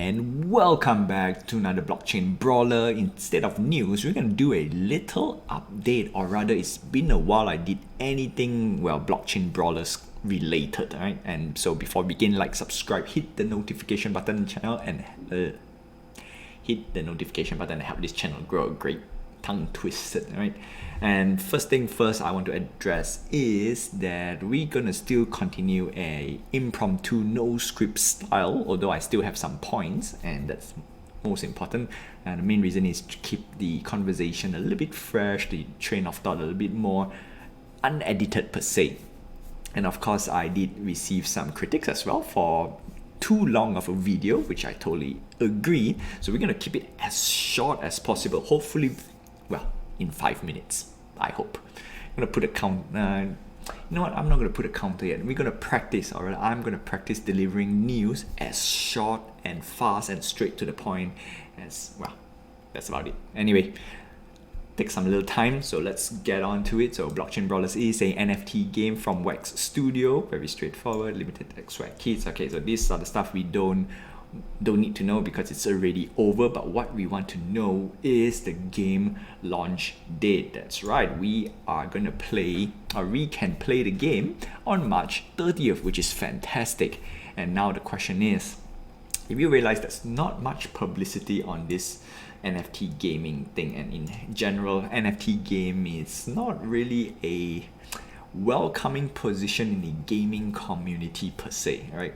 and welcome back to another blockchain brawler. Instead of news, we're gonna do a little update, or rather it's been a while I did anything blockchain brawlers related, right? And so before we begin, like, subscribe, hit the notification button on the channel, and help this channel grow. Great tongue twisted, right? And first thing first I want to address is that we're gonna still continue a impromptu no script style, although I still have some points, and that's most important. And the main reason is to keep the conversation a little bit fresh, the train of thought a little bit more unedited per se. And of course I did receive some critics as well for too long of a video, which I totally agree. So we're gonna keep it as short as possible, hopefully in 5 minutes, I hope. I'm gonna put a count. You know what? I'm not gonna put a counter yet. We're gonna practice, alright? I'm gonna practice delivering news as short and fast and straight to the point as well. That's about it. Anyway, take some little time, so let's get on to it. So Blockchain Brawlers is a NFT game from Wax Studio. Very straightforward, limited swag kits. Okay, so these are the stuff we don't need to know because it's already over, but what we want to know is the game launch date. That's right, we are gonna play, or we can play the game on March 30th, which is fantastic. And now the question is, if you realize there's not much publicity on this NFT gaming thing, and in general NFT game is not really a welcoming position in the gaming community per se, right?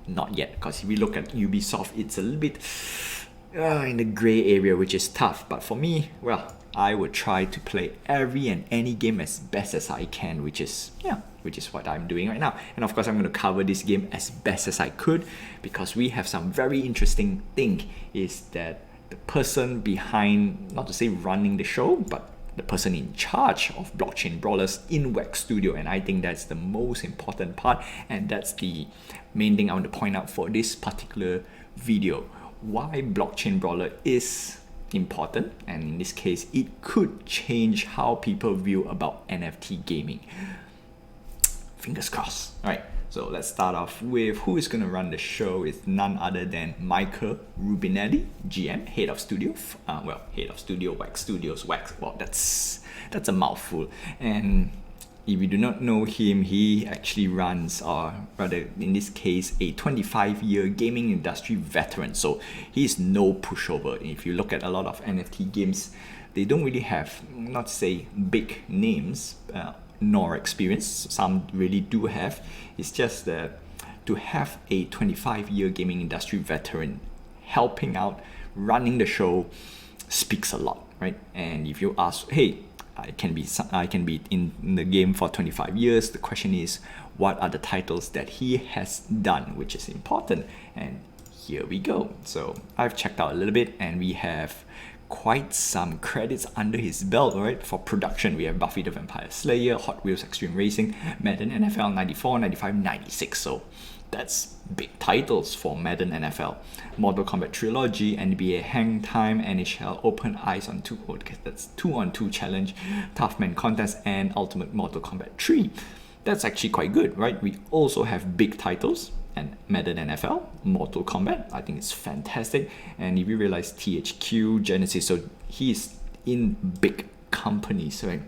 Not yet, because if we look at Ubisoft, it's a little bit in the gray area, which is tough. But for me, I would try to play every and any game as best as I can, which is what I'm doing right now. And of course, I'm going to cover this game as best as I could, because we have some very interesting thing. Is that the person behind, not to say running the show, but the person in charge of Blockchain Brawlers in Wax Studio, and I think that's the most important part, and that's the main thing I want to point out for this particular video. Why Blockchain Brawler is important, and in this case it could change how people view about NFT gaming. Fingers crossed. Alright, so let's start off with who is going to run the show. Is none other than Michael Rubinelli, GM, head of studio, Wax Studios. That's a mouthful. And if you do not know him, he actually runs, or rather in this case, a 25-year gaming industry veteran. So he's no pushover. If you look at a lot of NFT games, they don't really have, not to say big names, nor experience. Some really do have. It's just that to have a 25-year gaming industry veteran helping out, running the show, speaks a lot, right? And if you ask, hey, I can be in the game for 25 years. The question is, what are the titles that he has done, which is important. And here we go. So I've checked out a little bit, and we have quite some credits under his belt, right? For production, we have Buffy the Vampire Slayer, Hot Wheels Extreme Racing, Madden NFL 94, 95, 96. So that's big titles for Madden NFL. Mortal Kombat Trilogy, NBA Hang Time, NHL Open Eyes on 2, that's 2-on-2 Challenge, Tough Man Contest, and Ultimate Mortal Kombat 3. That's actually quite good, right? We also have big titles, and Madden NFL, Mortal Kombat, I think it's fantastic. And if you realize THQ, Genesis, so he's in big companies, right?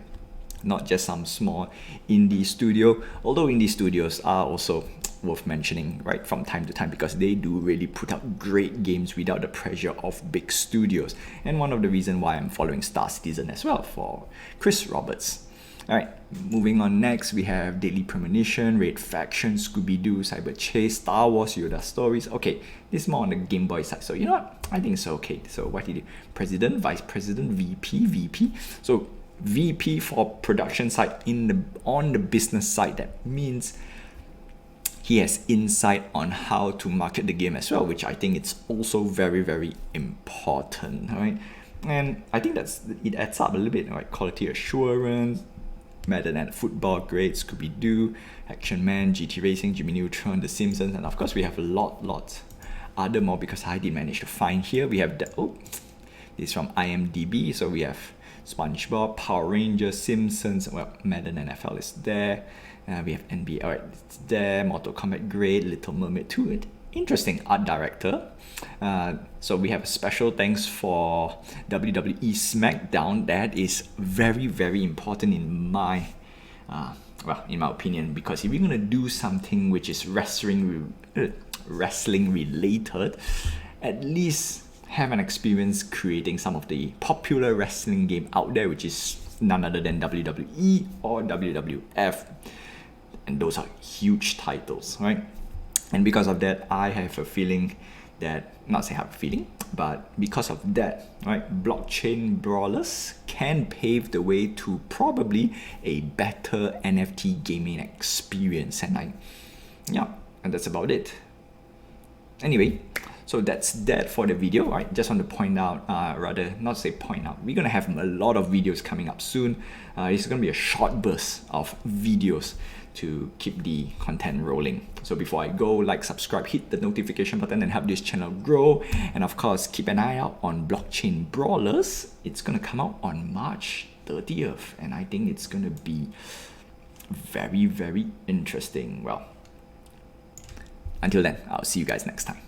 Not just some small indie studio, although indie studios are also worth mentioning, right, from time to time, because they do really put out great games without the pressure of big studios. And one of the reasons why I'm following Star Citizen as well, for Chris Roberts. Alright, moving on next, we have Deadly Premonition, Raid Faction, Scooby-Doo, Cyber Chase, Star Wars, Yoda Stories. Okay, this is more on the Game Boy side, so you know what, I think it's okay. So what did he do? President, Vice President, VP. So VP for production side, on the business side, that means he has insight on how to market the game as well, which I think it's also very, very important, right? And I think it adds up a little bit, right? Quality assurance, Madden and football, great, Scooby-Doo, Action Man, GT Racing, Jimmy Neutron, The Simpsons, and of course we have a lot other more, because I did manage to find here. We have this is from IMDb, so we have SpongeBob, Power Rangers, Simpsons, Madden NFL is there. We have NBA, alright, it's there. Mortal Kombat, great. Little Mermaid 2, interesting art director. So we have a special thanks for WWE SmackDown. That is very, very important in my opinion, because if you're gonna do something which is wrestling related, at least have an experience creating some of the popular wrestling game out there, which is none other than WWE or WWF, and those are huge titles, right? And because of that, I have a feeling that, not say I have a feeling, but because of that, right, blockchain brawlers can pave the way to probably a better NFT gaming experience. And that's about it. Anyway, so that's that for the video, right? Just want to point out, we're gonna have a lot of videos coming up soon. It's gonna be a short burst of videos to keep the content rolling. So before I go, like, subscribe, hit the notification button and help this channel grow. And of course, keep an eye out on Blockchain Brawlers. It's gonna come out on March 30th, and I think it's gonna be very, very interesting. Well, until then, I'll see you guys next time.